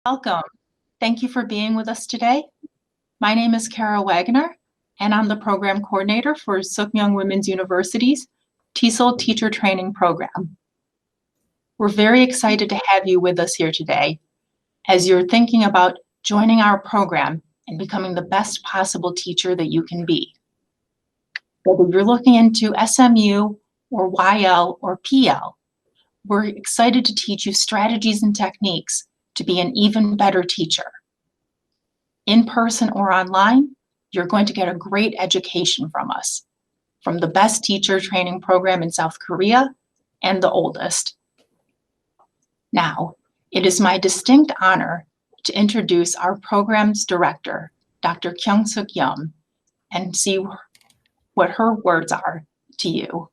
Welcome. Thank you for being with us today. My name is Kara Wagner, and I'm the program coordinator for Sukmyung Women's University's Teasel Teacher Training Program. We're very excited to have you with us here today as you're thinking about joining our program and becoming the best possible teacher that you can be. Whether you're looking into SMU or YL or PL, we're excited to teach you strategies and techniques to be an even better teacher. In person or online, you're going to get a great education from us, from the best teacher training program in South Korea and the oldest. Now, it is my distinct honor to introduce our program's director, Dr. Kyung-Suk Yum, and see what her words are to you.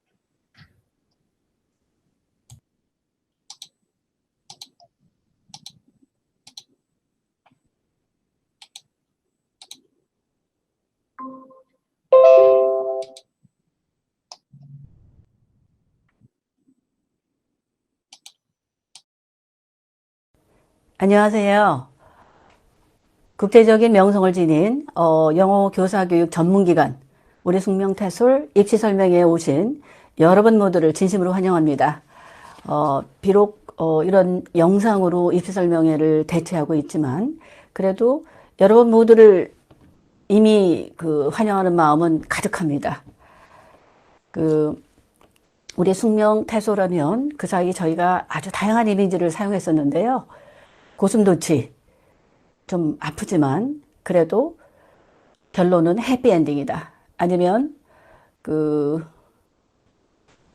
안녕하세요. 국제적인 명성을 지닌 영어 교사 교육 전문기관 우리 숙명 태솔 입시설명회에 오신 여러분 모두를 진심으로 환영합니다. 비록 이런 영상으로 입시설명회를 대체하고 있지만 그래도 여러분 모두를 이미 환영하는 마음은 가득합니다. 우리 숙명 태솔하면 그 사이 저희가 아주 다양한 이미지를 사용했었는데요. 고슴도치, 좀 아프지만 그래도 결론은 해피엔딩이다. 아니면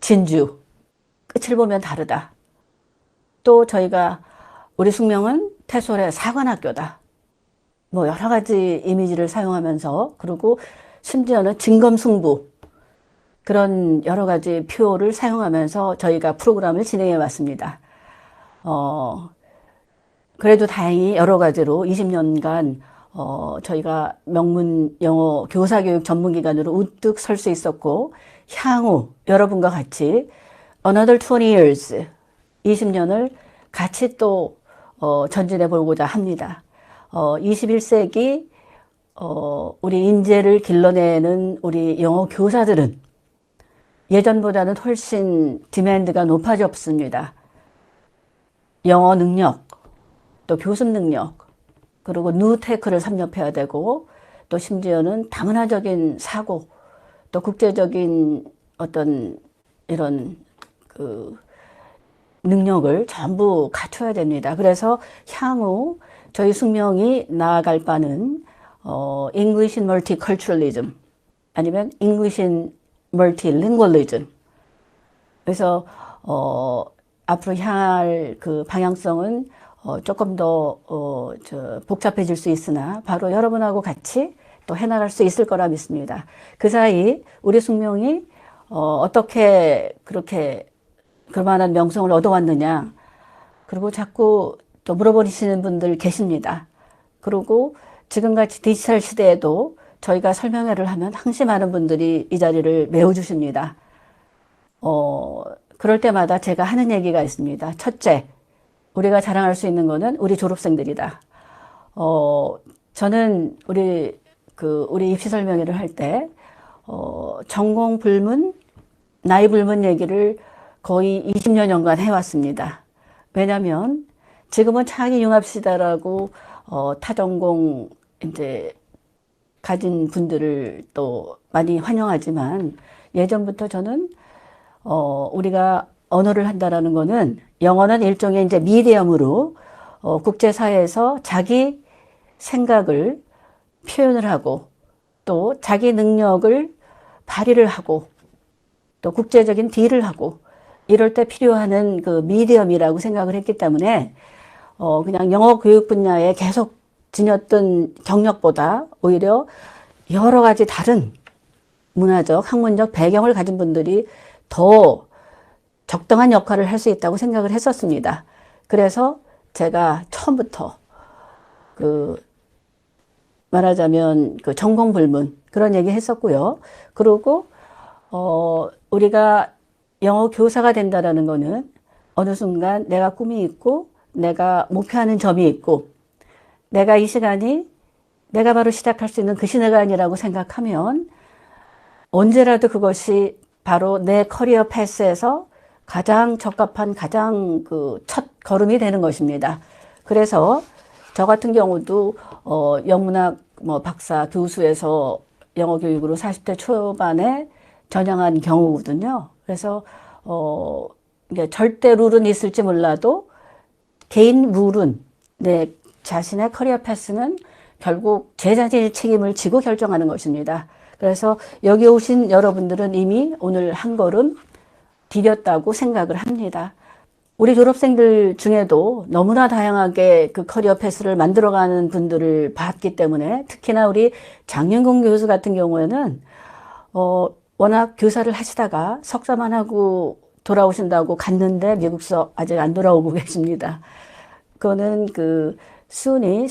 진주, 끝을 보면 다르다. 또 저희가 우리 숙명은 태솔의 사관학교다. 뭐 여러 가지 이미지를 사용하면서, 그리고 심지어는 진검승부, 그런 여러 가지 표를 사용하면서 저희가 프로그램을 진행해 왔습니다. 그래도 다행히 여러 가지로 20년간 저희가 명문 영어 교사교육 전문기관으로 우뚝 설 수 있었고, 향후 여러분과 같이 another 20 years, 20년을 같이 또 전진해 보고자 합니다. 21세기 우리 인재를 길러내는 우리 영어 교사들은 예전보다는 훨씬 디맨드가 높아졌습니다. 영어 능력, 또 교습 능력, 그리고 뉴테크를 섭렵해야 되고, 또 심지어는 다문화적인 사고, 또 국제적인 어떤 이런 능력을 전부 갖춰야 됩니다. 그래서 향후 저희 숙명이 나아갈 바는 English in Multiculturalism, 아니면 English in Multilingualism. 그래서 앞으로 향할 방향성은 조금 더 복잡해질 수 있으나 바로 여러분하고 같이 또 해나갈 수 있을 거라 믿습니다. 그 사이 우리 숙명이 어떻게 그렇게 그만한 명성을 얻어왔느냐, 그리고 자꾸 또 물어보시는 분들 계십니다. 그리고 지금같이 디지털 시대에도 저희가 설명회를 하면 항상 많은 분들이 이 자리를 메워주십니다. 그럴 때마다 제가 하는 얘기가 있습니다. 첫째, 우리가 자랑할 수 있는 거는 우리 졸업생들이다. 저는 우리 입시 설명회를 할 때, 전공 불문, 나이 불문 얘기를 거의 20여년간 해왔습니다. 왜냐면, 지금은 차기 융합시다라고, 타전공, 이제, 가진 분들을 또 많이 환영하지만, 예전부터 저는, 우리가 언어를 한다라는 거는, 영어는 일종의 이제 미디엄으로 국제사회에서 자기 생각을 표현을 하고, 또 자기 능력을 발휘를 하고, 또 국제적인 딜을 하고, 이럴 때 필요한 미디엄이라고 생각을 했기 때문에 그냥 영어 교육 분야에 계속 지녔던 경력보다 오히려 여러 가지 다른 문화적, 학문적 배경을 가진 분들이 더 적당한 역할을 할 수 있다고 생각을 했었습니다. 그래서 제가 처음부터 말하자면 전공 불문 그런 얘기 했었고요. 그리고 우리가 영어 교사가 된다라는 거는 어느 순간 내가 꿈이 있고 내가 목표하는 점이 있고 내가 이 시간이 내가 바로 시작할 수 있는 그 시간이라고 생각하면 언제라도 그것이 바로 내 커리어 패스에서 가장 적합한 가장 그 첫 걸음이 되는 것입니다. 그래서 저 같은 경우도 영문학 박사 교수에서 영어 교육으로 40대 초반에 전향한 경우거든요. 그래서 이게 절대 룰은 있을지 몰라도 개인 룰은 내 자신의 커리어 패스는 결국 제 자신의 책임을 지고 결정하는 것입니다. 그래서 여기 오신 여러분들은 이미 오늘 한 걸음 디뎠다고 생각을 합니다. 우리 졸업생들 중에도 너무나 다양하게 그 커리어 패스를 만들어가는 분들을 봤기 때문에 특히나 우리 장윤공 교수 같은 경우에는 워낙 교사를 하시다가 석사만 하고 돌아오신다고 갔는데 미국서 아직 안 돌아오고 계십니다. 그거는 그 SUNY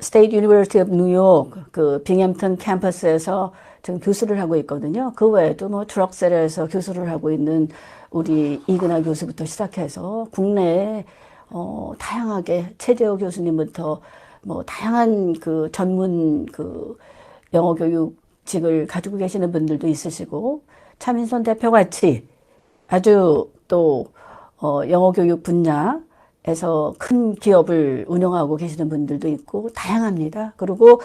State University of New York 그 빙햄튼 캠퍼스에서 지금 교수를 하고 있거든요. 그 외에도 뭐 드럭셀에서 교수를 하고 있는 우리 이근하 교수부터 시작해서 국내에 다양하게 최재호 교수님부터 뭐 다양한 그 전문 그 영어 교육직을 가지고 계시는 분들도 있으시고 차민선 대표 같이 아주 또 영어 교육 분야에서 큰 기업을 운영하고 계시는 분들도 있고 다양합니다. 그리고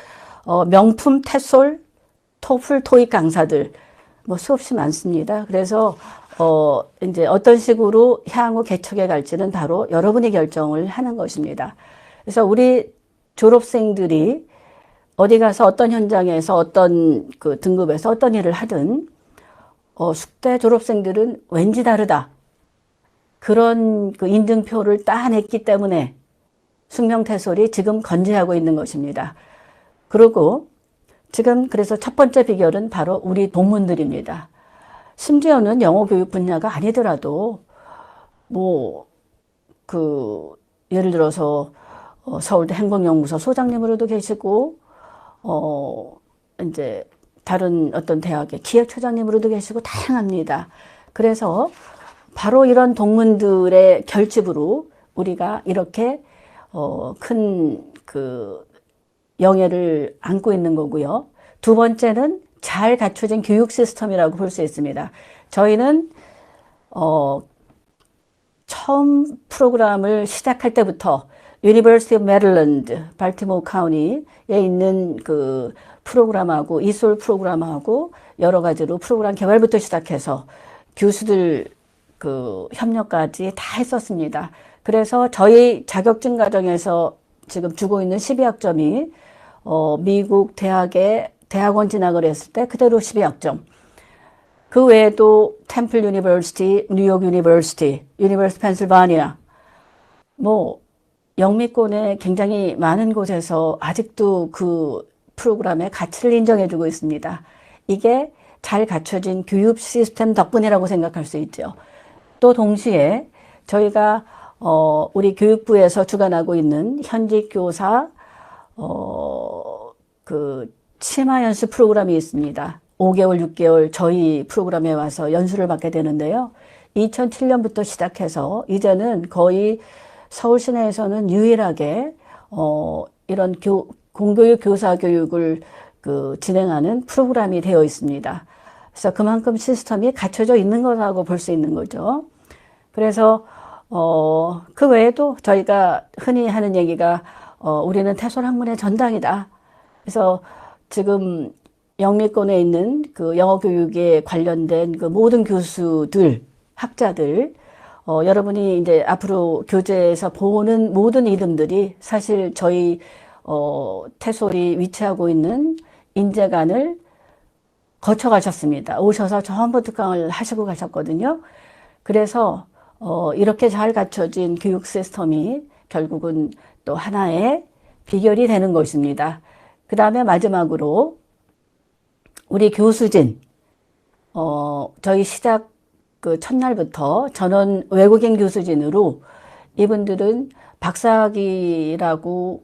명품 테솔, 토플, 토익 강사들 뭐 수없이 많습니다. 그래서 이제 어떤 식으로 향후 개척해 갈지는 바로 여러분이 결정을 하는 것입니다. 그래서 우리 졸업생들이 어디 가서 어떤 현장에서 어떤 그 등급에서 어떤 일을 하든 숙대 졸업생들은 왠지 다르다. 그런 그 인증표를 따냈기 때문에 숙명태솔이 지금 건재하고 있는 것입니다. 그리고 지금 그래서 첫 번째 비결은 바로 우리 동문들입니다. 심지어는 영어 교육 분야가 아니더라도 뭐 그 예를 들어서 서울대 행복연구소 소장님으로도 계시고 이제 다른 어떤 대학의 기획처장님으로도 계시고 다양합니다. 그래서 바로 이런 동문들의 결집으로 우리가 이렇게 큰 그 영예를 안고 있는 거고요. 두 번째는 잘 갖춰진 교육 시스템이라고 볼 수 있습니다. 저희는 처음 프로그램을 시작할 때부터 University of Maryland, 발티모어 카운티에 있는 그 프로그램하고 이솔 프로그램하고 여러 가지로 프로그램 개발부터 시작해서 교수들 그 협력까지 다 했었습니다. 그래서 저희 자격증 과정에서 지금 주고 있는 12학점이 미국 대학에 대학원 진학을 했을 때 그대로 12학점. 그 외에도 템플 유니버시티, 뉴욕 유니버시티, 유니버시티 펜실바니아 뭐 영미권의 굉장히 많은 곳에서 아직도 그 프로그램의 가치를 인정해주고 있습니다. 이게 잘 갖춰진 교육 시스템 덕분이라고 생각할 수 있죠. 또 동시에 저희가 우리 교육부에서 주관하고 있는 현직 교사 그 치마 연수 프로그램이 있습니다. 5개월, 6개월 저희 프로그램에 와서 연수를 받게 되는데요. 2007년부터 시작해서 이제는 거의 서울 시내에서는 유일하게 이런 공교육 교사 교육을 그 진행하는 프로그램이 되어 있습니다. 그래서 그만큼 시스템이 갖춰져 있는 거라고 볼 수 있는 거죠. 그래서 그 외에도 저희가 흔히 하는 얘기가 우리는 태솔 학문의 전당이다. 그래서 지금 영미권에 있는 그 영어 교육에 관련된 그 모든 교수들, 학자들, 여러분이 이제 앞으로 교재에서 보는 모든 이름들이 사실 저희 태솔이 위치하고 있는 인재관을 거쳐 가셨습니다. 오셔서 전부 특강을 하시고 가셨거든요. 그래서 이렇게 잘 갖춰진 교육 시스템이 결국은 또 하나의 비결이 되는 것입니다. 그 다음에 마지막으로 우리 교수진, 저희 시작 그 첫날부터 전원 외국인 교수진으로 이분들은 박사학위라고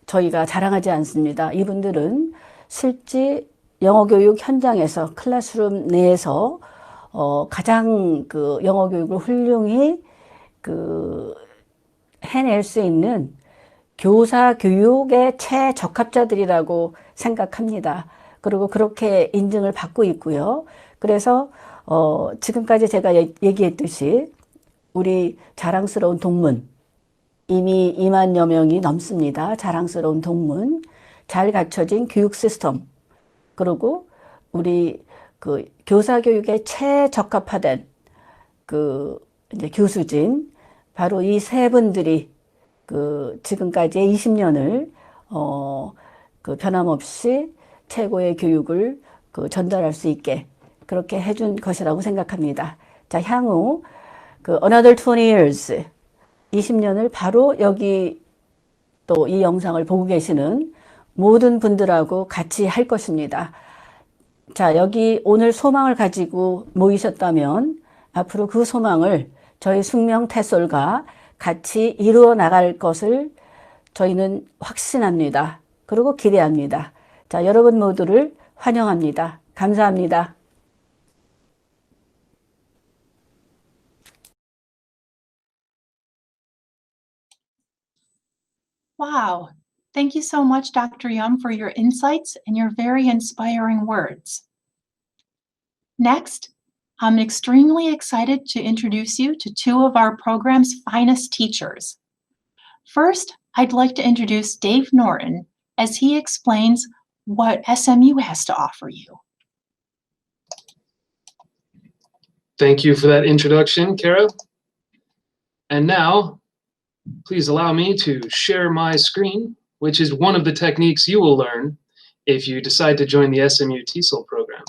저희가 자랑하지 않습니다. 이분들은 실제 영어 교육 현장에서 클래스룸 내에서 가장 그 영어 교육을 훌륭히 그 해낼 수 있는 교사 교육의 최적합자들이라고 생각합니다. 그리고 그렇게 인증을 받고 있고요. 그래서 지금까지 제가 얘기했듯이 우리 자랑스러운 동문, 이미 2만여 명이 넘습니다. 자랑스러운 동문, 잘 갖춰진 교육 시스템, 그리고 우리 그 교사 교육에 최적합화된 그 이제 교수진, 바로 이 세 분들이 그 지금까지의 20년을 그 변함없이 최고의 교육을 그 전달할 수 있게 그렇게 해준 것이라고 생각합니다. 자, 향후 그 another 20 years, 20년을 바로 여기 또 이 영상을 보고 계시는 모든 분들하고 같이 할 것입니다. 자, 여기 오늘 소망을 가지고 모이셨다면 앞으로 그 소망을 저희 숙명 테솔과 같이 이루어 나갈 것을 저희는 확신합니다. 그리고 기대합니다. 자, 여러분 모두를 환영합니다. 감사합니다. Wow. Thank you so much, Dr. Young, for your insights and your very inspiring words. Next, I'm extremely excited to introduce you to two of our program's finest teachers. First, I'd like to introduce Dave Norton as he explains what SMU has to offer you. Thank you for that introduction, Kara. And now, please allow me to share my screen, which is one of the techniques you will learn if you decide to join the SMU Teasel program.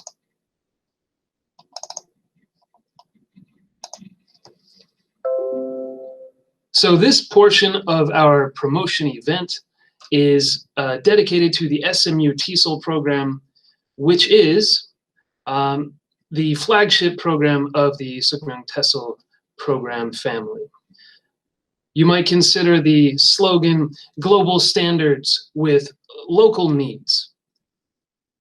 So this portion of our promotion event is dedicated to the SMU Teasel program, which is the flagship program of the 숙명 Tesol program family. You might consider the slogan global standards with local needs.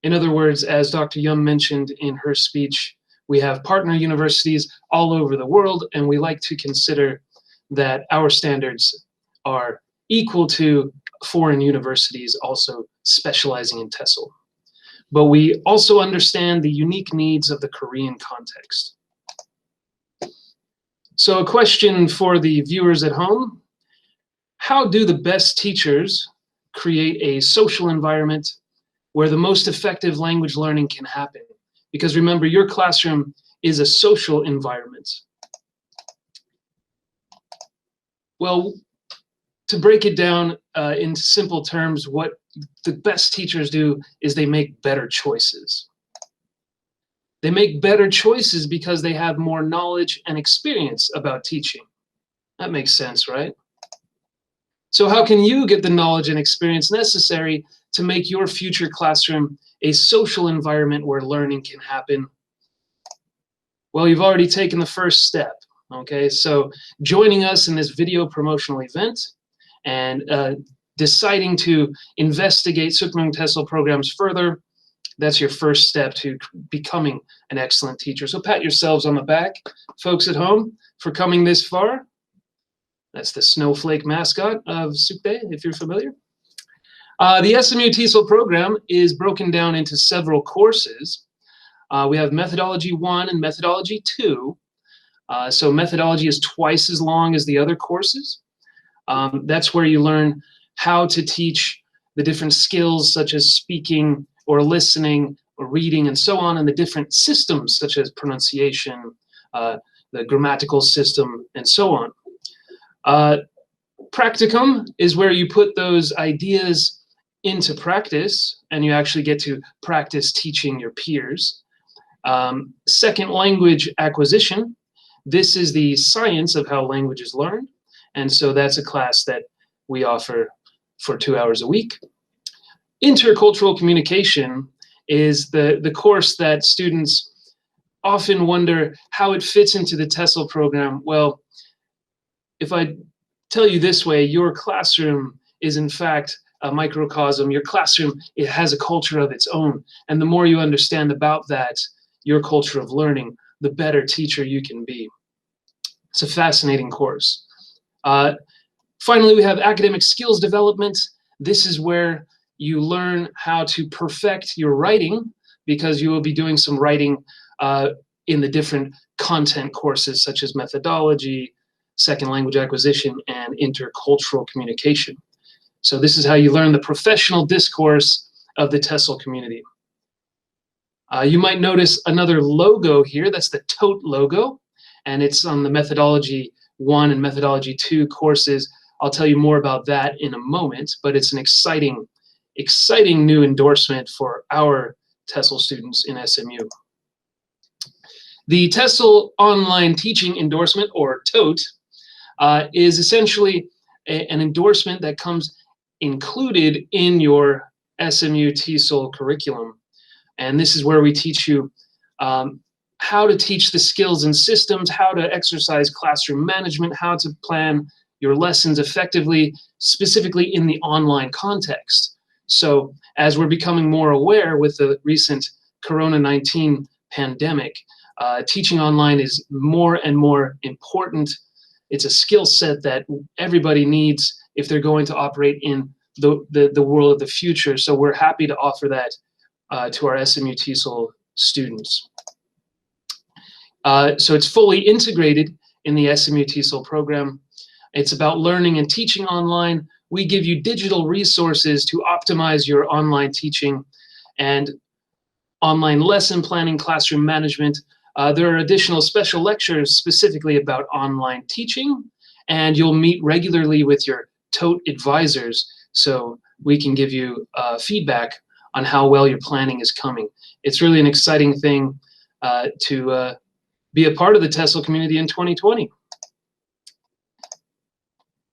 In other words, as Dr. Yum mentioned in her speech, we have partner universities all over the world, and we like to consider that our standards are equal to foreign universities also specializing in Tesol. But we also understand the unique needs of the Korean context. So a question for the viewers at home: how do the best teachers create a social environment where the most effective language learning can happen? Because remember, your classroom is a social environment. Well, to break it down into simple terms, what the best teachers do is they make better choices. They make better choices because they have more knowledge and experience about teaching. That makes sense, right? So how can you get the knowledge and experience necessary to make your future classroom a social environment where learning can happen? Well, you've already taken the first step, okay? So joining us in this video promotional event and deciding to investigate 숙명 Tesol programs further, that's your first step to becoming an excellent teacher. So pat yourselves on the back, folks at home, for coming this far. That's the snowflake mascot of Sukde, if you're familiar. The SMU Teasel program is broken down into several courses. We have Methodology 1 and Methodology 2. So methodology is twice as long as the other courses. That's where you learn how to teach the different skills such as speaking or listening or reading and so on, and the different systems such as pronunciation, the grammatical system, and so on. Practicum is where you put those ideas into practice and you actually get to practice teaching your peers. Second language acquisition. This is the science of how language is learned. And so that's a class that we offer for 2 hours a week. Intercultural communication is the course that students often wonder how it fits into the Tesol program. Well, if I tell you this way, your classroom is in fact a microcosm. Your classroom, it has a culture of its own. And the more you understand about that, your culture of learning, the better teacher you can be. It's a fascinating course. Finally, we have academic skills development. This is where you learn how to perfect your writing, because you will be doing some writing in the different content courses such as methodology, second language acquisition, and intercultural communication. So this is how you learn the professional discourse of the Tesol community. You might notice another logo here. That's the tote logo, and it's on the Methodology 1 and Methodology 2 courses. I'll tell you more about that in a moment, but it's an exciting new endorsement for our Tesol students in SMU. The Tesol Online Teaching Endorsement, or TOTE, is essentially an endorsement that comes included in your SMU Tesol curriculum. And this is where we teach you how to teach the skills and systems, how to exercise classroom management, how to plan your lessons effectively, specifically in the online context. So as we're becoming more aware with the recent Corona-19 pandemic, teaching online is more and more important. It's a skill set that everybody needs if they're going to operate in the world of the future. So we're happy to offer that to our SMU Tesol students. So it's fully integrated in the SMU Tesol program. It's about learning and teaching online. We give you digital resources to optimize your online teaching and online lesson planning, classroom management. There are additional special lectures specifically about online teaching, and you'll meet regularly with your TOTE advisors so we can give you feedback on how well your planning is coming. It's really an exciting thing to be a part of the Tesol community in 2020.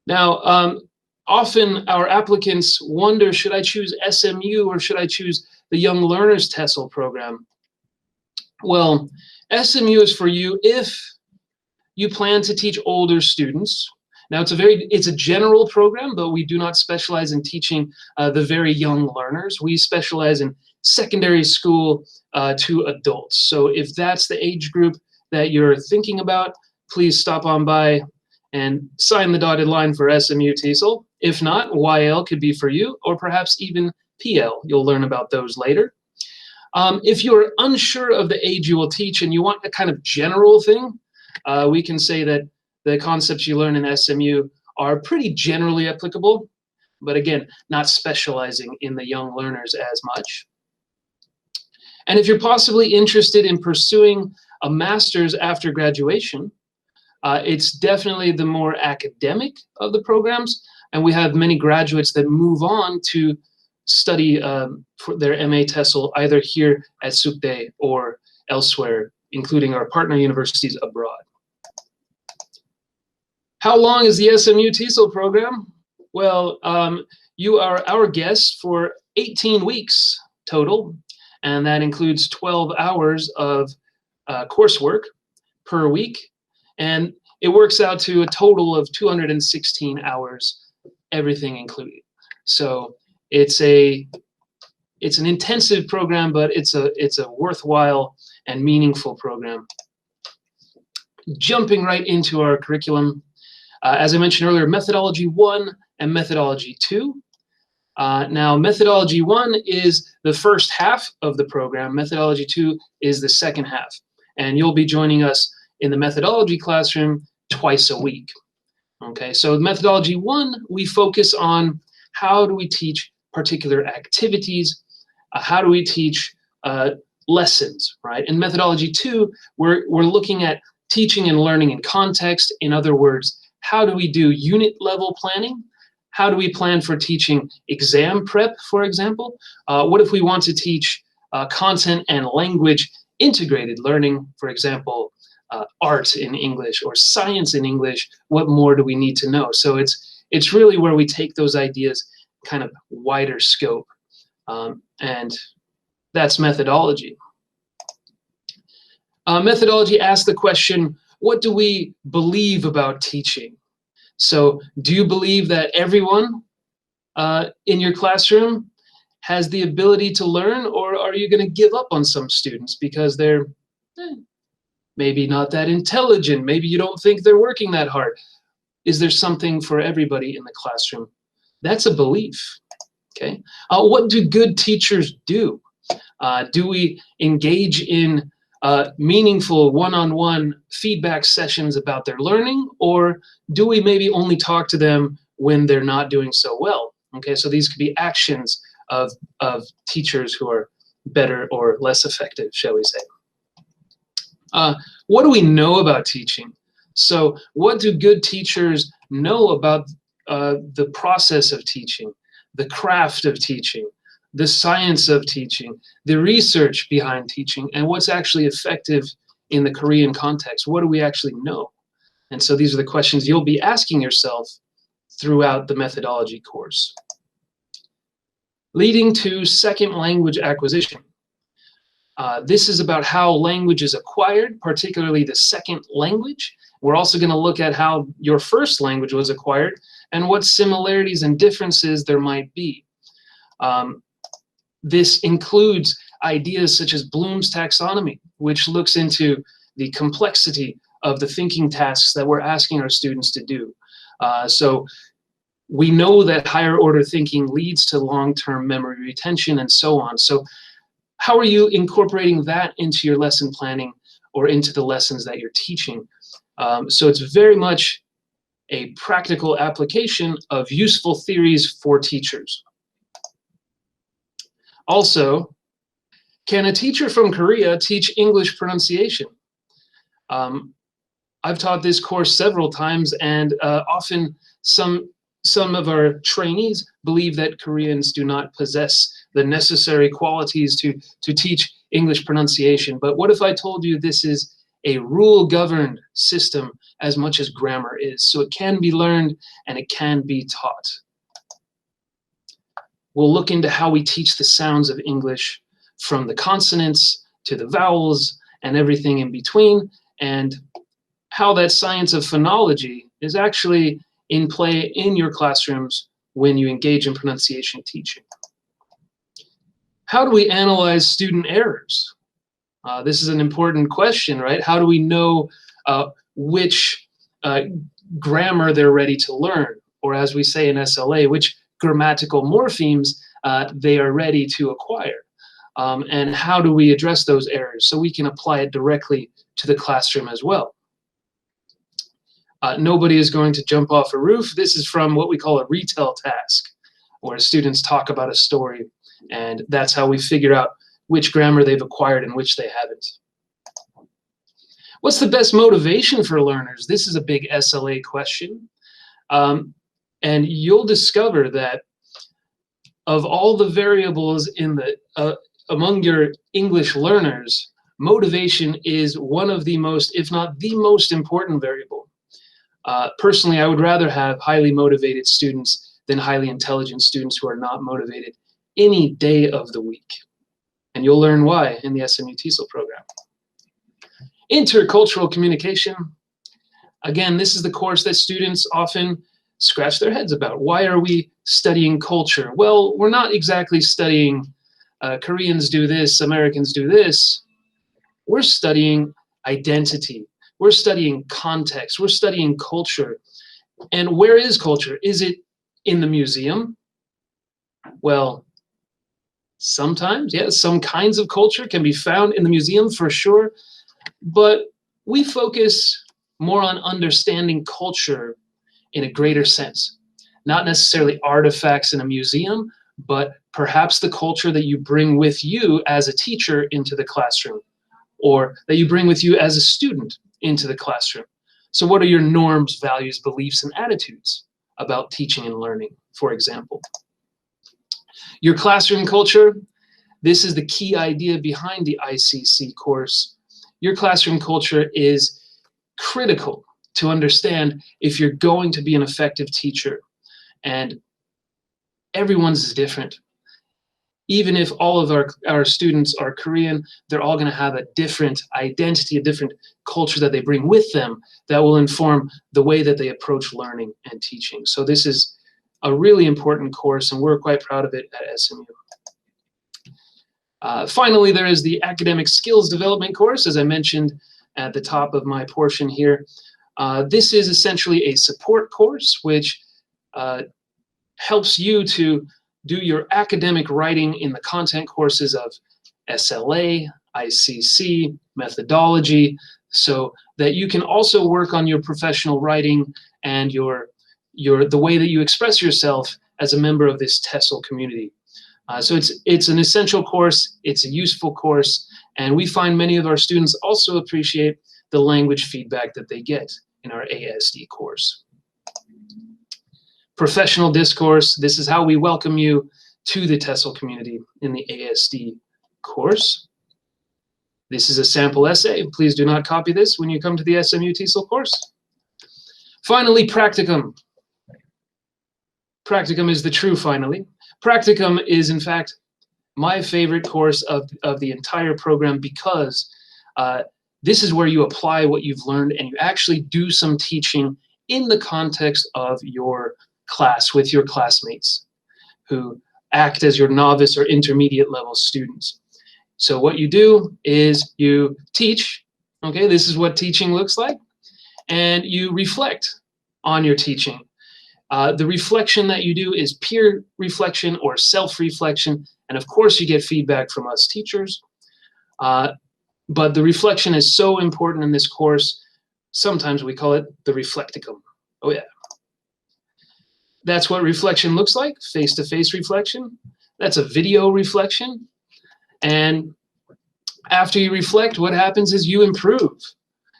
Now, often our applicants wonder, should I choose SMU or should I choose the Young Learners Tesol program? Well, SMU is for you if you plan to teach older students. Now, it's a general program, but we do not specialize in teaching the very young learners. We specialize in secondary school to adults. So if that's the age group that you're thinking about, please stop on by and sign the dotted line for SMU Tesol. If not, YL could be for you, or perhaps even PL. You'll learn about those later. If you're unsure of the age you will teach and you want a kind of general thing, we can say that the concepts you learn in SMU are pretty generally applicable, but again, not specializing in the young learners as much. And if you're possibly interested in pursuing a master's after graduation, it's definitely the more academic of the programs, and we have many graduates that move on to study for their MA Tesol either here at Stunden or elsewhere, including our partner universities abroad. How long is the SMU Tesol program? Well, you are our guest for 18 weeks total, and that includes 12 hours of coursework per week, and it works out to a total of 216 hours, everything included. So it's an intensive program, but it's a worthwhile and meaningful program. Jumping right into our curriculum, as I mentioned earlier, Methodology 1 and Methodology 2. Now, Methodology 1 is the first half of the program. Methodology 2 is the second half. And you'll be joining us in the methodology classroom twice a week. Okay, so Methodology 1, we focus on how do we teach particular activities, how do we teach lessons, right? In Methodology 2, we're looking at teaching and learning in context. In other words, how do we do unit level planning? How do we plan for teaching exam prep, for example? What if we want to teach content and language integrated learning, for example, art in English or science in English? What more do we need to know? So it's really where we take those ideas kind of wider scope, and that's methodology. Methodology asks the question, what do we believe about teaching? So do you believe that everyone in your classroom has the ability to learn, or are you going to give up on some students because they're maybe not that intelligent, maybe you don't think they're working that hard? is there something for everybody in the classroom? That's a belief, okay? What do good teachers do? Do we engage in meaningful one-on-one feedback sessions about their learning, or do we maybe only talk to them when they're not doing so well? Okay, so these could be actions of teachers who are better or less effective, shall we say. What do we know about teaching? So what do good teachers know about the process of teaching, the craft of teaching, the science of teaching, the research behind teaching, and what's actually effective in the Korean context? What do we actually know? And so these are the questions you'll be asking yourself throughout the methodology course. Leading to second language acquisition. This is about how language is acquired, particularly the second language. We're also going to look at how your first language was acquired and what similarities and differences there might be. This includes ideas such as Bloom's taxonomy, which looks into the complexity of the thinking tasks that we're asking our students to do. So we know that higher order thinking leads to long-term memory retention and so on. So how are you incorporating that into your lesson planning or into the lessons that you're teaching? So it's very much a practical application of useful theories for teachers. Also, can a teacher from Korea teach English pronunciation? I've taught this course several times, and often some of our trainees believe that Koreans do not possess the necessary qualities to teach English pronunciation. But what if I told you this is a rule-governed system as much as grammar is? So it can be learned and it can be taught. We'll look into how we teach the sounds of English, from the consonants to the vowels and everything in between, and how that science of phonology is actually in play in your classrooms when you engage in pronunciation teaching. How do we analyze student errors? This is an important question, right? How do we know which grammar they're ready to learn? Or as we say in SLA, which grammatical morphemes they are ready to acquire? And how do we address those errors so we can apply it directly to the classroom as well? Nobody is going to jump off a roof. This is from what we call a retell task, where students talk about a story, and that's how we figure out which grammar they've acquired and which they haven't. What's the best motivation for learners? This is a big SLA question. And you'll discover that of all the variables in the among your English learners, motivation is one of the most, if not the most important variable. Personally, I would rather have highly motivated students than highly intelligent students who are not motivated any day of the week. And you'll learn why in the SMU Teasel program. Intercultural communication. Again, this is the course that students often scratch their heads about. Why are we studying culture? Well, we're not exactly studying Koreans do this, Americans do this. We're studying identity. We're studying context. We're studying culture. And where is culture? Is it in the museum? Well, sometimes, yes, some kinds of culture can be found in the museum for sure, but we focus more on understanding culture in a greater sense. Not necessarily artifacts in a museum, but perhaps the culture that you bring with you as a teacher into the classroom, or that you bring with you as a student into the classroom. So what are your norms, values, beliefs, and attitudes about teaching and learning, for example? Your classroom culture, this is the key idea behind the ICC course. Your classroom culture is critical to understand if you're going to be an effective teacher. And everyone's is different. Even if all of our students are Korean, they're all going to have a different identity, a different culture that they bring with them that will inform the way that they approach learning and teaching. So this is a really important course, and we're quite proud of it at SMU. Finally, there is the academic skills development course, as I mentioned at the top of my portion here. This is essentially a support course which helps you to do your academic writing in the content courses of SLA, ICC, methodology, so that you can also work on your professional writing and the way that you express yourself as a member of this Tesol community. So it's an essential course, it's a useful course, and we find many of our students also appreciate the language feedback that they get in our ASD course. Professional discourse, this is how we welcome you to the Tesol community in the ASD course. This is a sample essay. Please do not copy this when you come to the SMU Teasel course. Finally, Practicum. Practicum is the true finally. Practicum is, in fact, my favorite course of the entire program because this is where you apply what you've learned and you actually do some teaching in the context of your class with your classmates who act as your novice or intermediate level students. So what you do is you teach, okay, this is what teaching looks like, and you reflect on your teaching. The reflection that you do is peer reflection or self-reflection, and of course you get feedback from us teachers, but the reflection is so important in this course, sometimes we call it the reflecticum. Oh yeah. That's what reflection looks like, face-to-face reflection. That's a video reflection. And after you reflect, what happens is you improve.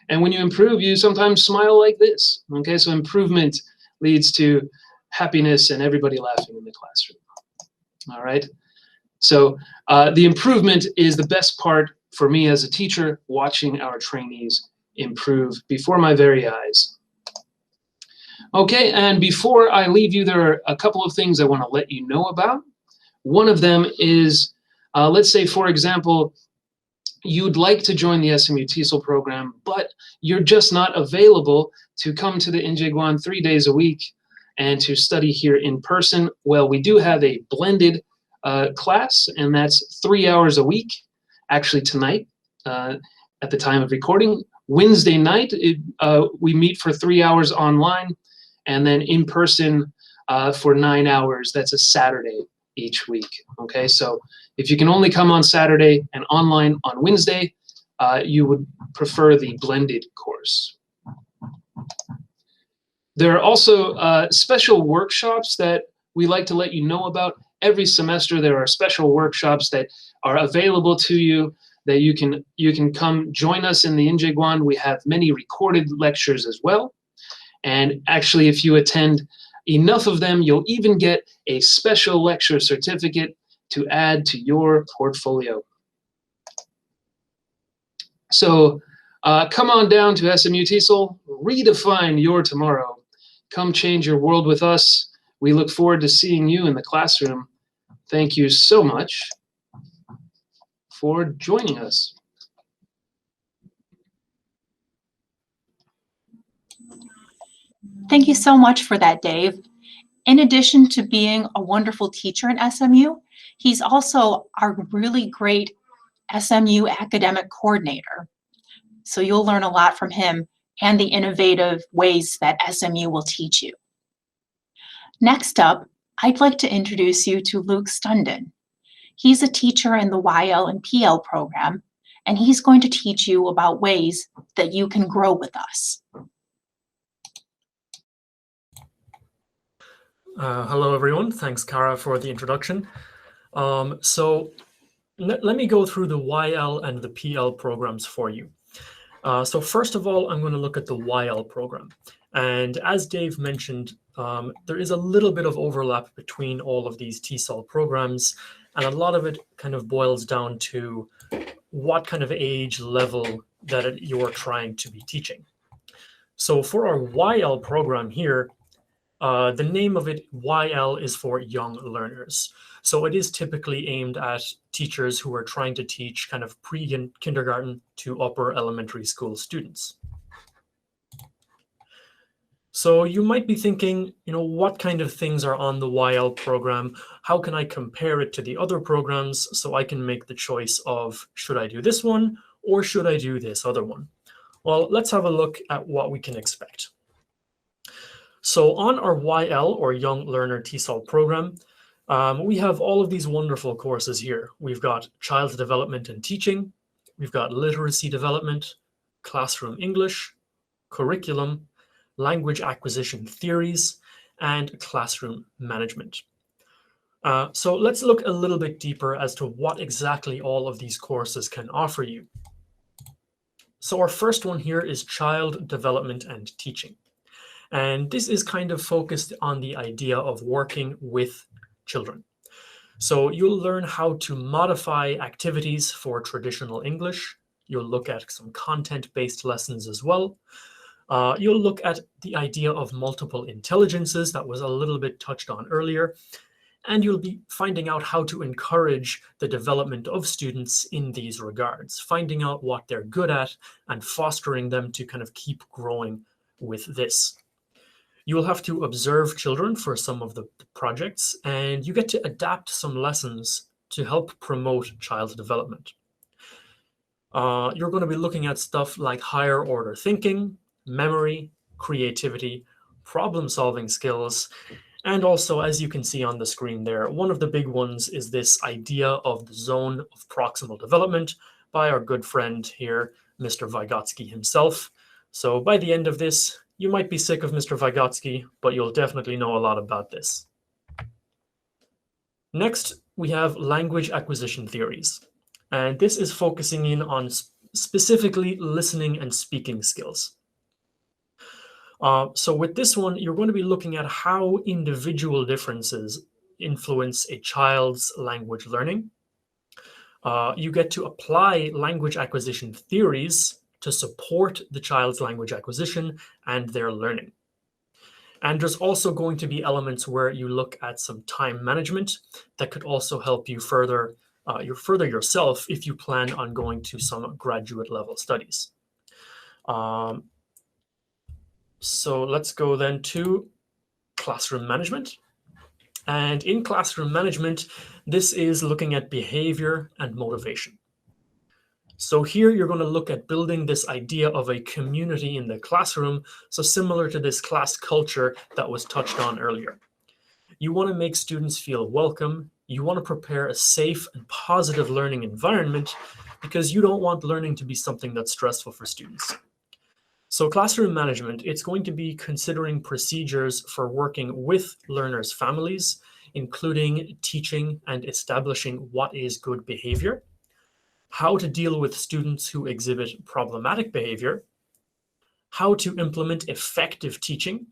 And when you improve, you sometimes smile like this. Okay, so improvement leads to happiness and everybody laughing in the classroom. All right, so the improvement is the best part for me as a teacher, watching our trainees improve before my very eyes. Okay, and before I leave you, there are a couple of things I want to let you know about. One of them is, let's say, for example, you'd like to join the SMU Teasel program, but you're just not available to come to the Injeguan 3 days a week and to study here in person. Well, we do have a blended class, and that's 3 hours a week, actually tonight at the time of recording. Wednesday night, we meet for 3 hours online, and then in person for 9 hours. That's a Saturday each week. Okay, so if you can only come on Saturday and online on Wednesday, you would prefer the blended course. There are also special workshops that we like to let you know about. Every semester there are special workshops that are available to you that you can come join us in the Injeguan. We have many recorded lectures as well. And actually, if you attend enough of them, you'll even get a special lecture certificate to add to your portfolio. So come on down to SMU Teasel, redefine your tomorrow. Come change your world with us. We look forward to seeing you in the classroom. Thank you so much for joining us. Thank you so much for that, Dave. In addition to being a wonderful teacher at SMU, he's also our really great SMU academic coordinator. So you'll learn a lot from him and the innovative ways that SMU will teach you. Next up, I'd like to introduce you to Luke Stunden. He's a teacher in the YL and PL program, and he's going to teach you about ways that you can grow with us. Hello, everyone. Thanks, Cara, for the introduction. So let me go through the YL and the PL programs for you. So first of all, I'm going to look at the YL program. And as Dave mentioned, there is a little bit of overlap between all of these Tesol programs, and a lot of it kind of boils down to what kind of age level that you're trying to be teaching. So for our YL program here, the name of it, YL, is for young learners. So it is typically aimed at teachers who are trying to teach kind of pre-kindergarten to upper elementary school students. So you might be thinking, what kind of things are on the YL program? How can I compare it to the other programs so I can make the choice of, should I do this one or should I do this other one? Well, let's have a look at what we can expect. So on our YL, or Young Learner Tesol program, we have all of these wonderful courses here. We've got child development and teaching, we've got literacy development, classroom English, curriculum, language acquisition theories, and classroom management. So let's look a little bit deeper as to what exactly all of these courses can offer you. So our first one here is child development and teaching. And this is kind of focused on the idea of working with children. So you'll learn how to modify activities for traditional English. You'll look at some content-based lessons as well. You'll look at the idea of multiple intelligences that was a little bit touched on earlier. And you'll be finding out how to encourage the development of students in these regards, finding out what they're good at and fostering them to kind of keep growing with this. You will have to observe children for some of the projects, and you get to adapt some lessons to help promote child development. You're going to be looking at stuff like higher order thinking, memory, creativity, problem-solving skills, and also, as you can see on the screen there, one of the big ones is this idea of the zone of proximal development by our good friend here, Mr. Vygotsky himself. So by the end of this, you might be sick of Mr. Vygotsky, but you'll definitely know a lot about this. Next, we have language acquisition theories. And this is focusing in on specifically listening and speaking skills. So with this one, you're going to be looking at how individual differences influence a child's language learning. You get to apply language acquisition theories to support the child's language acquisition and their learning. And there's also going to be elements where you look at some time management that could also help you further yourself if you plan on going to some graduate level studies. So let's go then to classroom management. And in classroom management, this is looking at behavior and motivation. So here you're going to look at building this idea of a community in the classroom, so similar to this class culture that was touched on earlier. You want to make students feel welcome. You want to prepare a safe and positive learning environment because you don't want learning to be something that's stressful for students. So classroom management, it's going to be considering procedures for working with learners' families, including teaching and establishing what is good behavior, how to deal with students who exhibit problematic behavior, how to implement effective teaching,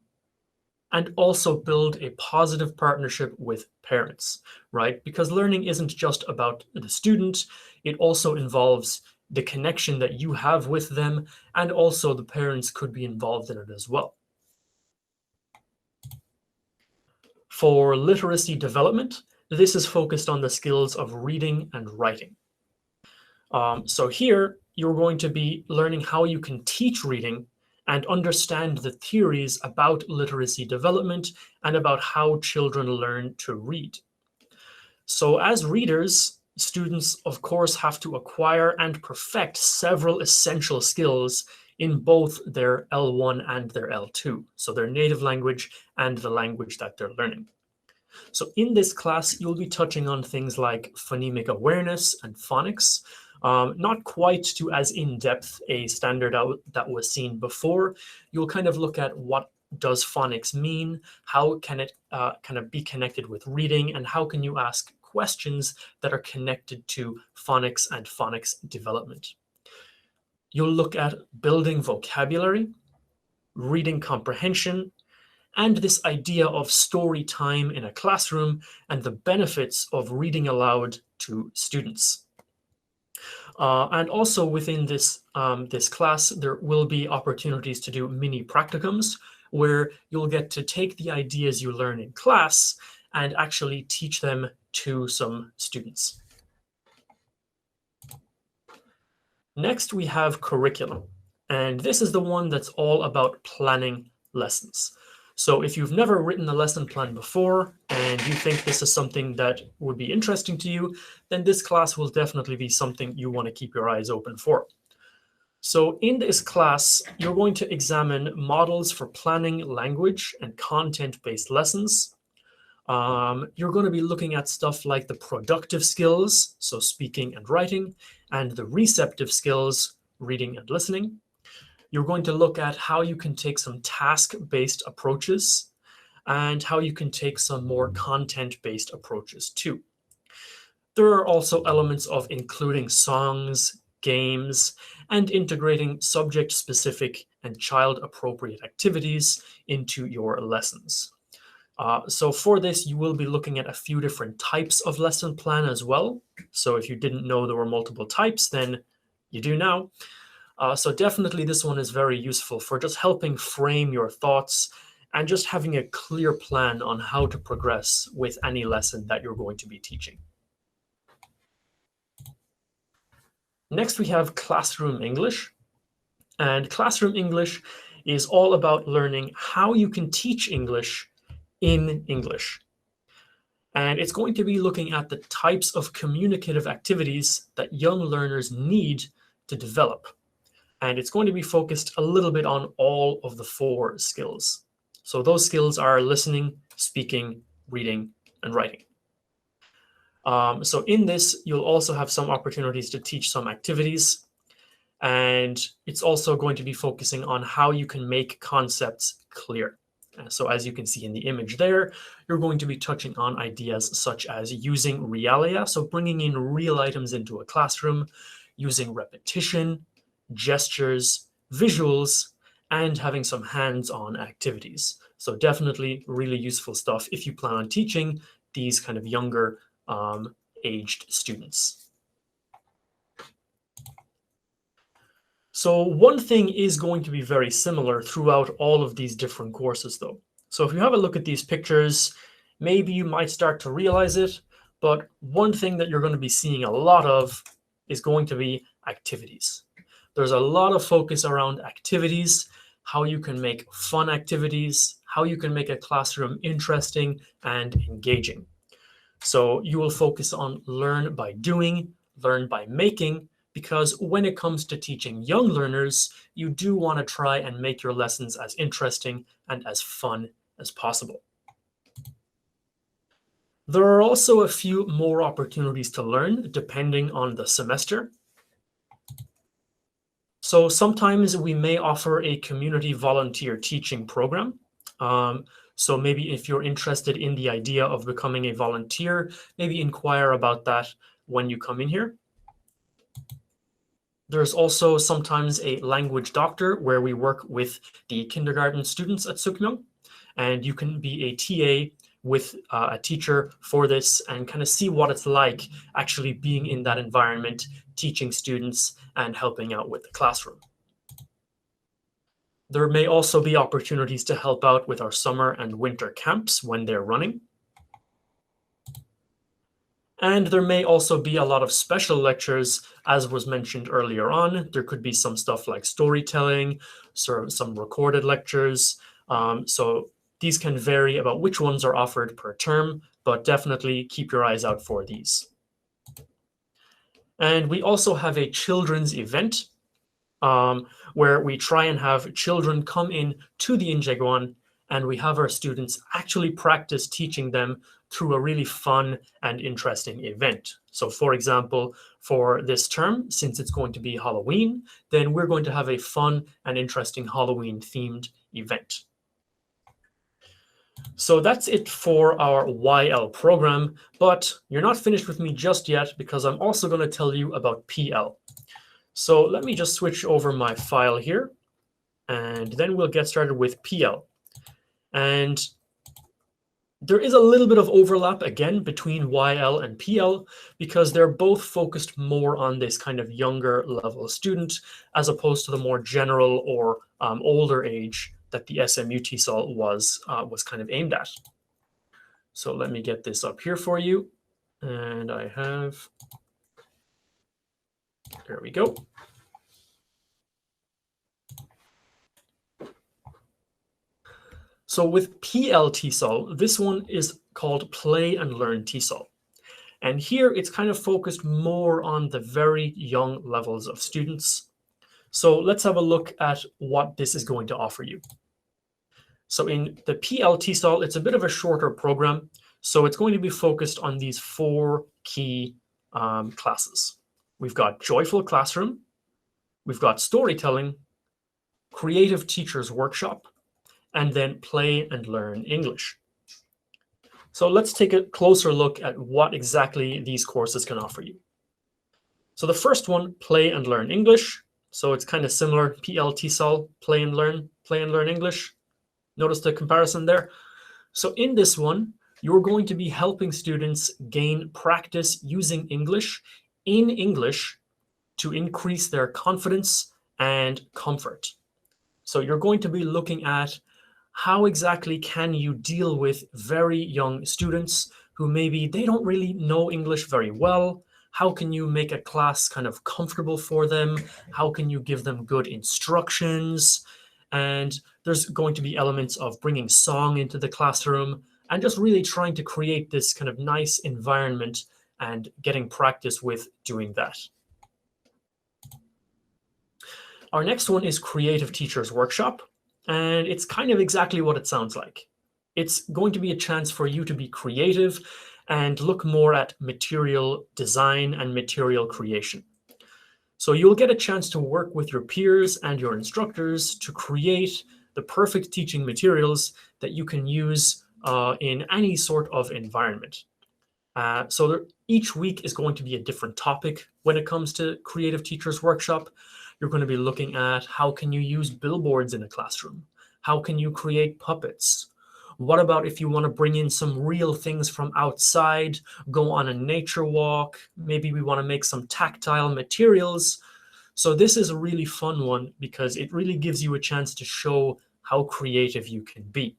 and also build a positive partnership with parents, right? Because learning isn't just about the student, it also involves the connection that you have with them, and also the parents could be involved in it as well. For literacy development, this is focused on the skills of reading and writing. So here, you're going to be learning how you can teach reading and understand the theories about literacy development and about how children learn to read. So as readers, students, of course, have to acquire and perfect several essential skills in both their L1 and their L2, so their native language and the language that they're learning. So in this class, you'll be touching on things like phonemic awareness and phonics, not quite to as in-depth a standard that was seen before. You'll kind of look at what does phonics mean, how can it kind of be connected with reading, and how can you ask questions that are connected to phonics and phonics development. You'll look at building vocabulary, reading comprehension, and this idea of story time in a classroom and the benefits of reading aloud to students. And also within this, this class, there will be opportunities to do mini practicums where you'll get to take the ideas you learn in class and actually teach them to some students. Next, we have curriculum. And this is the one that's all about planning lessons. So if you've never written a lesson plan before and you think this is something that would be interesting to you, then this class will definitely be something you want to keep your eyes open for. So in this class, you're going to examine models for planning language and content-based lessons. You're going to be looking at stuff like the productive skills, so speaking and writing, and the receptive skills, reading and listening. You're going to look at how you can take some task-based approaches and how you can take some more content-based approaches too. There are also elements of including songs, games, and integrating subject-specific and child-appropriate activities into your lessons. So for this, you will be looking at a few different types of lesson plan as well. So if you didn't know there were multiple types, then you do now. So definitely this one is very useful for just helping frame your thoughts and just having a clear plan on how to progress with any lesson that you're going to be teaching. Next, we have Classroom English. And Classroom English is all about learning how you can teach English in English. And it's going to be looking at the types of communicative activities that young learners need to develop. And it's going to be focused a little bit on all of the 4 skills. So those skills are listening, speaking, reading, and writing. So in this, you'll also have some opportunities to teach some activities. And it's also going to be focusing on how you can make concepts clear. So as you can see in the image there, you're going to be touching on ideas such as using realia, so bringing in real items into a classroom, using repetition, gestures, visuals, and having some hands-on activities. So definitely really useful stuff if you plan on teaching these kind of younger aged students. So one thing is going to be very similar throughout all of these different courses though. So if you have a look at these pictures, maybe you might start to realize it, but one thing that you're going to be seeing a lot of is going to be activities. There's a lot of focus around activities, how you can make fun activities, how you can make a classroom interesting and engaging. So you will focus on learn by doing, learn by making, because when it comes to teaching young learners, you do want to try and make your lessons as interesting and as fun as possible. There are also a few more opportunities to learn depending on the semester. So sometimes we may offer a community volunteer teaching program. So maybe if you're interested in the idea of becoming a volunteer, maybe inquire about that when you come in here. There's also sometimes a language doctor where we work with the kindergarten students at Sukmyong, and you can be a TA with a teacher for this and kind of see what it's like actually being in that environment, teaching students and helping out with the classroom. There may also be opportunities to help out with our summer and winter camps when they're running. And there may also be a lot of special lectures, as was mentioned earlier on. There could be some stuff like storytelling, some recorded lectures. So these can vary about which ones are offered per term, but definitely keep your eyes out for these. And we also have a children's event where we try and have children come in to the Injeguan, and we have our students actually practice teaching them through a really fun and interesting event. So for example, for this term, since it's going to be Halloween, then we're going to have a fun and interesting Halloween themed event. So that's it for our YL program, but you're not finished with me just yet because I'm also going to tell you about PL. So let me just switch over my file here, and then we'll get started with PL. And there is a little bit of overlap again between YL and PL because they're both focused more on this kind of younger level student as opposed to the more general or older age that the SMU Teasel was kind of aimed at. So let me get this up here for you. And I have, there we go. So with PL Teasel, this one is called Play and Learn Teasel. And here it's kind of focused more on the very young levels of students. So let's have a look at what this is going to offer you. So in the PL Tesol, it's a bit of a shorter program. So it's going to be focused on these 4 key classes. We've got Joyful Classroom, we've got Storytelling, Creative Teachers Workshop, and then Play and Learn English. So let's take a closer look at what exactly these courses can offer you. So the first one, Play and Learn English. So it's kind of similar, PL Tesol, Play and Learn English. Notice the comparison there. So in this one, you're going to be helping students gain practice using English in English to increase their confidence and comfort. So you're going to be looking at how exactly can you deal with very young students who maybe they don't really know English very well. How can you make a class kind of comfortable for them? How can you give them good instructions? And there's going to be elements of bringing song into the classroom and just really trying to create this kind of nice environment and getting practice with doing that. Our next one is Creative Teachers Workshop, and it's kind of exactly what it sounds like. It's going to be a chance for you to be creative and look more at material design and material creation. So you'll get a chance to work with your peers and your instructors to create the perfect teaching materials that you can use in any sort of environment. Each week is going to be a different topic when it comes to Creative Teachers Workshop. You're going to be looking at how can you use billboards in a classroom? How can you create puppets? What about if you want to bring in some real things from outside, go on a nature walk? Maybe we want to make some tactile materials. So this is a really fun one because it really gives you a chance to show how creative you can be.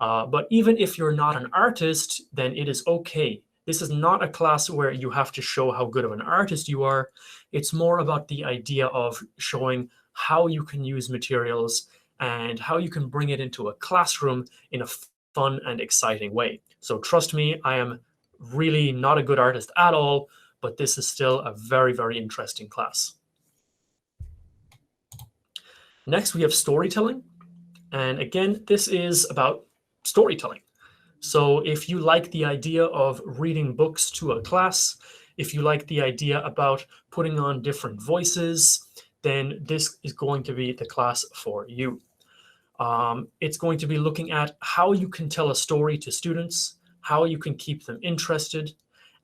But even if you're not an artist, then it is okay. This is not a class where you have to show how good of an artist you are. It's more about the idea of showing how you can use materials and how you can bring it into a classroom in a fun and exciting way. So trust me, I am really not a good artist at all, but this is still a very, very interesting class. Next, we have Storytelling. And again, this is about storytelling. So if you like the idea of reading books to a class, if you like the idea about putting on different voices, then this is going to be the class for you. It's going to be looking at how you can tell a story to students, how you can keep them interested,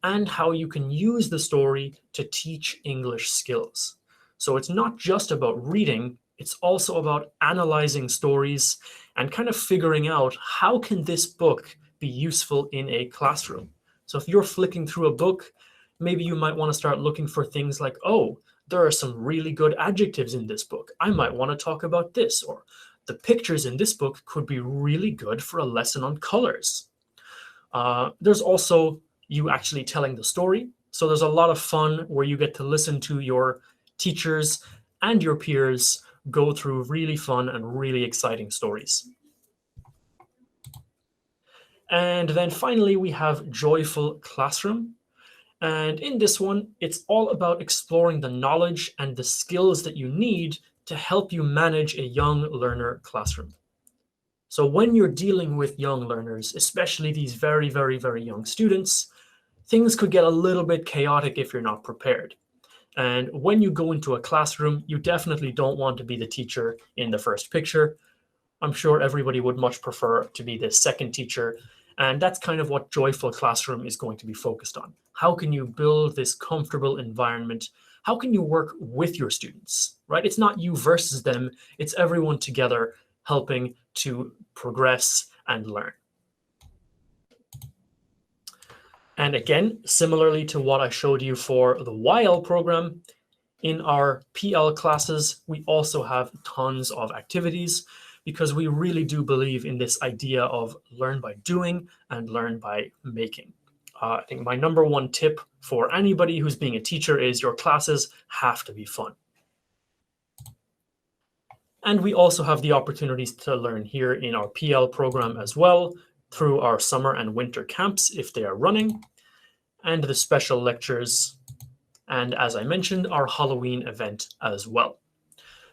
and how you can use the story to teach English skills. So it's not just about reading, it's also about analyzing stories and kind of figuring out how can this book be useful in a classroom. So if you're flicking through a book, maybe you might want to start looking for things like, oh, there are some really good adjectives in this book. I might want to talk about this, or the pictures in this book could be really good for a lesson on colors. There's also you actually telling the story. So there's a lot of fun where you get to listen to your teachers and your peers go through really fun and really exciting stories. And then finally, we have Joyful Classroom. And in this one, it's all about exploring the knowledge and the skills that you need to help you manage a young learner classroom. So when you're dealing with young learners, especially these very, very, very young students, things could get a little bit chaotic if you're not prepared. And when you go into a classroom, you definitely don't want to be the teacher in the first picture. I'm sure everybody would much prefer to be the second teacher. And that's kind of what Joyful Classroom is going to be focused on. How can you build this comfortable environment? How can you work with your students, right? It's not you versus them. It's everyone together helping to progress and learn. And again, similarly to what I showed you for the YL program, in our PL classes, we also have tons of activities because we really do believe in this idea of learn by doing and learn by making. I think my number one tip for anybody who's being a teacher is your classes have to be fun. And we also have the opportunities to learn here in our PL program as well through our summer and winter camps if they are running, and the special lectures, and as I mentioned, our Halloween event as well.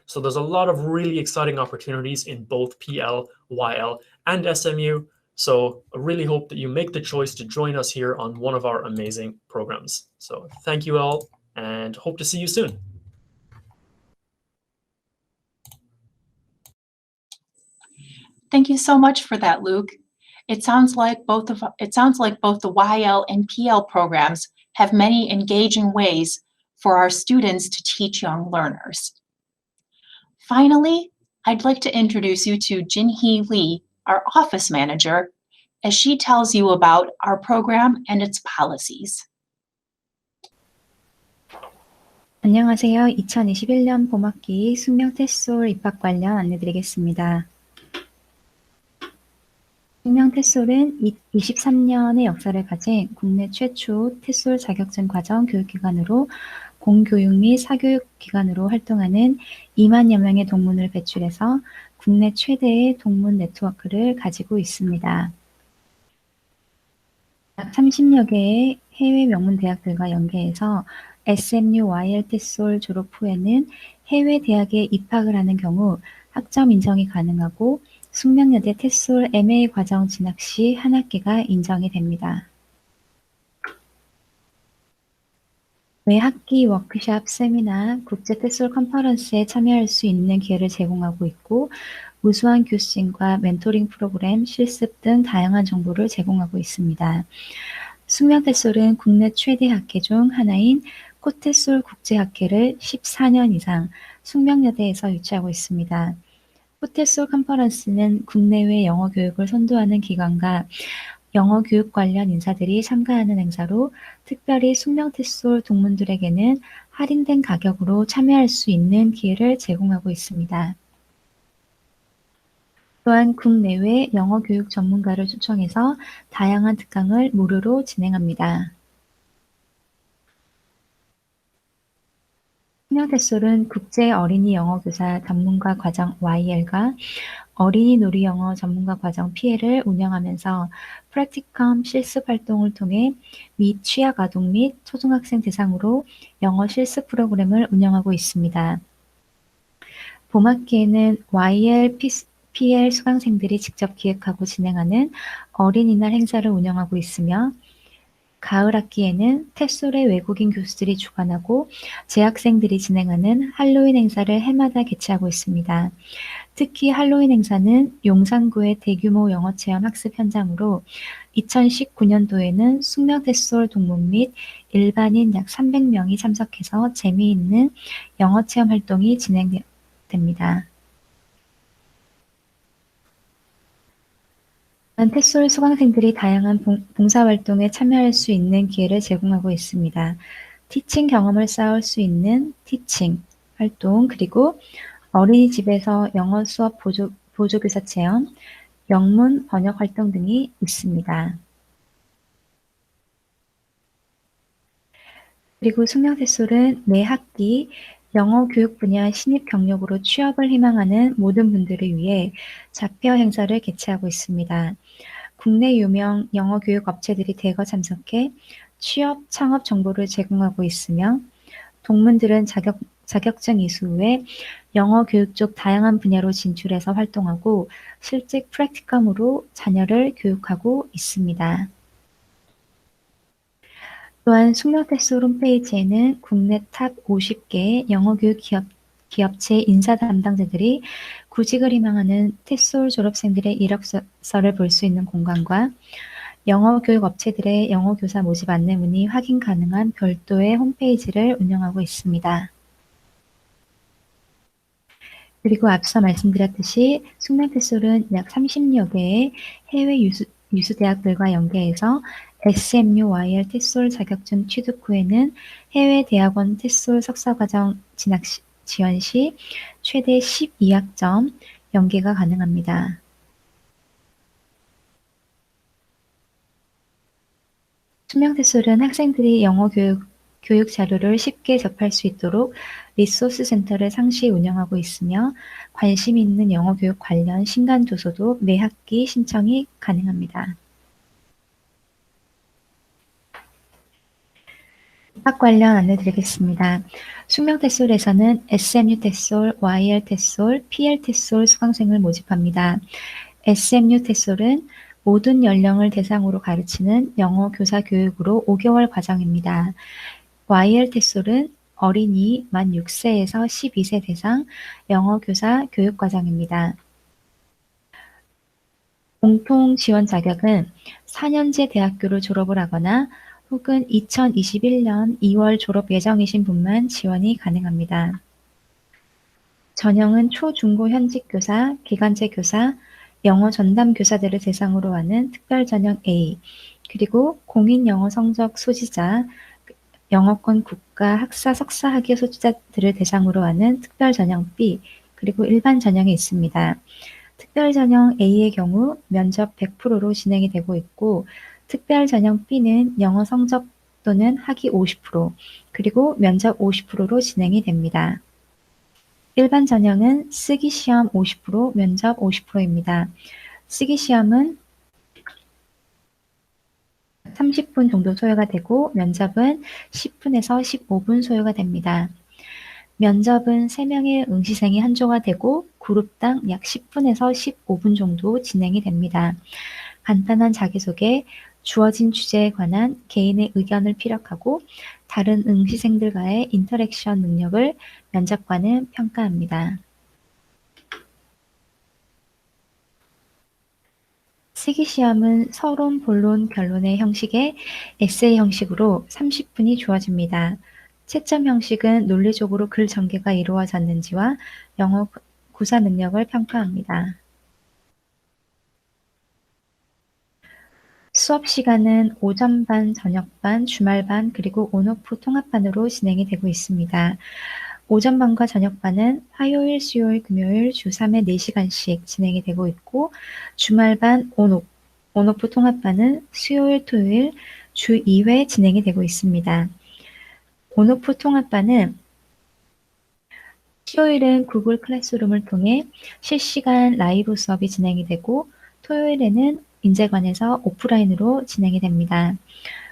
So there's a lot of really exciting opportunities in both PL, YL, and SMU. So I really hope that you make the choice to join us here on one of our amazing programs. So thank you all and hope to see you soon. Thank you so much for that, Luke. It sounds like both the YL and PL programs have many engaging ways for our students to teach young learners. Finally, I'd like to introduce you to Jinhee Lee, our office manager, as she tells you about our program and its policies. 안녕하세요. 2021년 봄학기 숙명 테솔 입학 관련 안내드리겠습니다. 숙명 테솔은 23년의 역사를 가진 국내 최초 테솔 자격증 과정 교육기관으로 공교육 및 사교육 기관으로 활동하는 2만여 명의 동문을 배출해서 국내 최대의 동문 네트워크를 가지고 있습니다. 약 30여 개의 해외 명문 대학들과 연계해서 SMU YL 테솔 졸업 후에는 해외 대학에 입학을 하는 경우 학점 인정이 가능하고 숙명여대 테솔 MA 과정 진학 시 한 학기가 인정이 됩니다. 매 학기 워크숍, 세미나, 국제 테솔 컨퍼런스에 참여할 수 있는 기회를 제공하고 있고 우수한 교수진과 멘토링 프로그램, 실습 등 다양한 정보를 제공하고 있습니다. 숙명 테솔은 국내 최대 학회 중 하나인 코테솔 국제학회를 14년 이상 숙명여대에서 유치하고 있습니다. 코테솔 컨퍼런스는 국내외 영어 교육을 선도하는 기관과 영어 교육 관련 인사들이 참가하는 행사로 특별히 숙명 테솔 동문들에게는 할인된 가격으로 참여할 수 있는 기회를 제공하고 있습니다. 또한 국내외 영어 교육 전문가를 초청해서 다양한 특강을 무료로 진행합니다. 숙명 테솔은 국제 어린이 영어 교사 전문가 과정 YL과 어린이 놀이 영어 전문가 과정 PL을 운영하면서 Practicum 실습 활동을 통해 미 취약 아동 및 초등학생 대상으로 영어 실습 프로그램을 운영하고 있습니다. 봄학기에는 YL, PL 수강생들이 직접 기획하고 진행하는 어린이날 행사를 운영하고 있으며 가을 학기에는 테솔의 외국인 교수들이 주관하고 재학생들이 진행하는 할로윈 행사를 해마다 개최하고 있습니다. 특히 할로윈 행사는 용산구의 대규모 영어체험 학습 현장으로 2019년도에는 숙명 테솔 동문 및 일반인 약 300명이 참석해서 재미있는 영어체험 활동이 진행됩니다. 테솔 수강생들이 다양한 봉사활동에 참여할 수 있는 기회를 제공하고 있습니다. 티칭 경험을 쌓을 수 있는 티칭 활동, 그리고 어린이집에서 영어 수업 보조교사 체험, 영문 번역 활동 등이 있습니다. 그리고 숙명 테솔은 매 학기 영어 교육 분야 신입 경력으로 취업을 희망하는 모든 분들을 위해 자표 행사를 개최하고 있습니다. 국내 유명 영어 교육 업체들이 대거 참석해 취업, 창업 정보를 제공하고 있으며 동문들은 자격증 이수 후에 영어 교육 쪽 다양한 분야로 진출해서 활동하고 실직 프랙티컴으로 자녀를 교육하고 있습니다. 또한 숙명 테솔 홈페이지에는 국내 탑 50개 영어 교육 기업체 인사 담당자들이 구직을 희망하는 테솔 졸업생들의 이력서를 볼 수 있는 공간과 영어 교육 업체들의 영어 교사 모집 안내 문의 확인 가능한 별도의 홈페이지를 운영하고 있습니다. 그리고 앞서 말씀드렸듯이 숙명 테솔은 약 30여 개의 해외 유수 대학들과 연계해서 SMU YL 테솔 자격증 취득 후에는 해외 대학원 테솔 석사과정 진학 지원 시 최대 12학점 연계가 가능합니다. 숙명 테솔은 학생들이 영어 교육 자료를 쉽게 접할 수 있도록 리소스 센터를 상시 운영하고 있으며 관심 있는 영어 교육 관련 신간 도서도 매 학기 신청이 가능합니다. 입학 관련 안내드리겠습니다. 숙명 테솔에서는 SMU 테솔, YL 테솔, PL 테솔 수강생을 모집합니다. SMU 테솔은 모든 연령을 대상으로 가르치는 영어 교사 교육으로 5개월 과정입니다. YL 테솔은 어린이 만 6세에서 12세 대상 영어 교사 교육 과정입니다. 공통 지원 자격은 4년제 대학교를 졸업을 하거나 혹은 2021년 2월 졸업 예정이신 분만 지원이 가능합니다. 전형은 초, 중고 현직 교사, 기간제 교사, 영어 전담 교사들을 대상으로 하는 특별 전형 A, 그리고 공인 영어 성적 소지자, 영어권 국가 학사 석사 학위 소지자들을 대상으로 하는 특별 전형 B, 그리고 일반 전형이 있습니다. 특별 전형 A의 경우 면접 100%로 진행이 되고 있고, 특별 전형 B는 영어 성적 또는 학위 50%, 그리고 면접 50%로 진행이 됩니다. 일반 전형은 쓰기 시험 50%, 면접 50%입니다. 쓰기 시험은 30분 정도 소요가 되고 면접은 10분에서 15분 소요가 됩니다. 면접은 3명의 응시생이 한 조가 되고 그룹당 약 10분에서 15분 정도 진행이 됩니다. 간단한 자기소개, 주어진 주제에 관한 개인의 의견을 피력하고 다른 응시생들과의 인터랙션 능력을 면접관은 평가합니다. 쓰기시험은 서론, 본론, 결론의 형식의 에세이 형식으로 30분이 주어집니다. 채점 형식은 논리적으로 글 전개가 이루어졌는지와 영어 구사 능력을 평가합니다. 수업 시간은 오전반, 저녁반, 주말반, 그리고 온오프 통합반으로 진행이 되고 있습니다. 오전반과 저녁반은 화요일, 수요일, 금요일 주 3회 4시간씩 진행이 되고 있고, 주말반, 온오프 통합반은 수요일, 토요일 주 2회 진행이 되고 있습니다. 온오프 통합반은 수요일은 구글 클래스룸을 통해 실시간 라이브 수업이 진행이 되고, 토요일에는 인재관에서 오프라인으로 진행이 됩니다.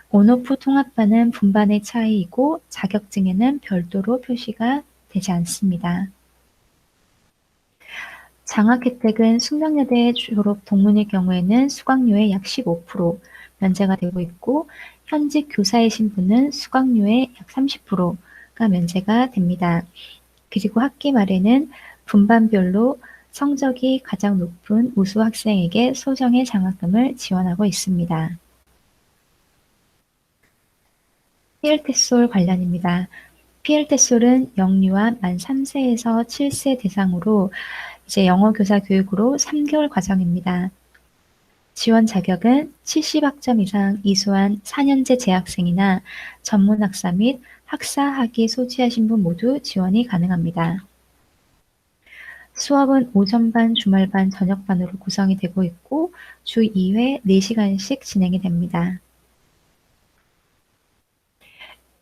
온오프 통합반은 분반의 차이이고 자격증에는 별도로 표시가 되지 않습니다. 장학 혜택은 숙명여대 졸업 동문일 경우에는 수강료의 약 15% 면제가 되고 있고, 현직 교사이신 분은 수강료의 약 30%가 면제가 됩니다. 그리고 학기 말에는 분반별로 성적이 가장 높은 우수 학생에게 소정의 장학금을 지원하고 있습니다. PL 테솔 관련입니다. PL 테솔은 영유아 만 3세에서 7세 대상으로 이제 영어 교사 교육으로 3개월 과정입니다. 지원 자격은 70학점 이상 이수한 4년제 재학생이나 전문학사 및 학사 학위 소지하신 분 모두 지원이 가능합니다. 수업은 오전반, 주말반, 저녁반으로 구성이 되고 있고 주 2회 4시간씩 진행이 됩니다.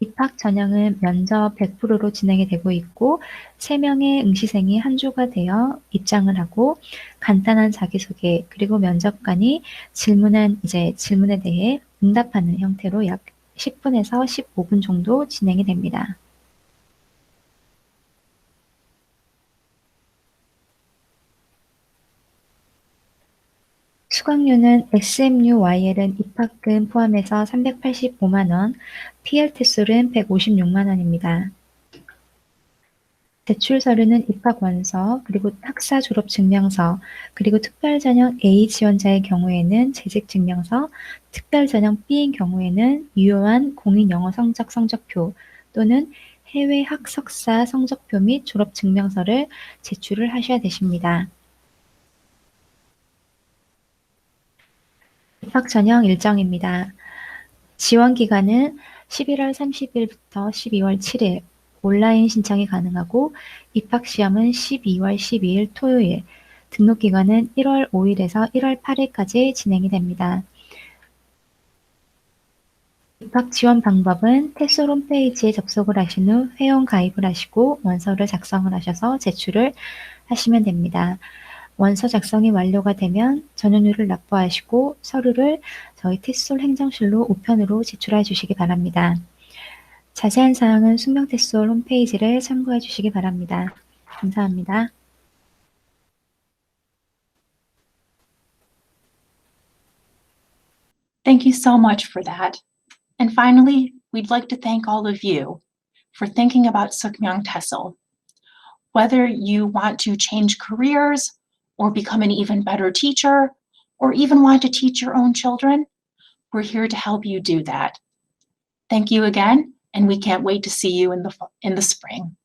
입학 전형은 면접 100%로 진행이 되고 있고 3명의 응시생이 한 조가 되어 입장을 하고 간단한 자기소개 그리고 면접관이 질문에 대해 응답하는 형태로 약 10분에서 15분 정도 진행이 됩니다. 수강료는 SMU YL은 입학금 포함해서 385만 원, PL 테솔은 156만 원입니다. 제출 서류는 입학 원서, 그리고 학사 졸업 증명서, 그리고 특별 전형 A 지원자의 경우에는 재직 증명서, 특별 전형 B인 경우에는 유효한 공인 영어 성적표 또는 해외 학석사 성적표 및 졸업 증명서를 제출을 하셔야 되십니다. 입학 전형 일정입니다. 지원 기간은 11월 30일부터 12월 7일 온라인 신청이 가능하고 입학 시험은 12월 12일 토요일, 등록 기간은 1월 5일에서 1월 8일까지 진행이 됩니다. 입학 지원 방법은 테솔 홈페이지에 접속을 하신 후 회원 가입을 하시고 원서를 작성을 하셔서 제출을 하시면 됩니다. 원서 작성이 완료가 되면 전용료를 납부하시고 서류를 저희 테솔 행정실로 우편으로 제출해 주시기 바랍니다. 자세한 사항은 숙명 테솔 홈페이지를 참고해 주시기 바랍니다. 감사합니다. Thank you so much for that. And finally, we'd like to thank all of you for thinking about Sukmyeong Tesol. Whether you want to change careers or become an even better teacher, or even want to teach your own children, we're here to help you do that. Thank you again, and we can't wait to see you in the spring.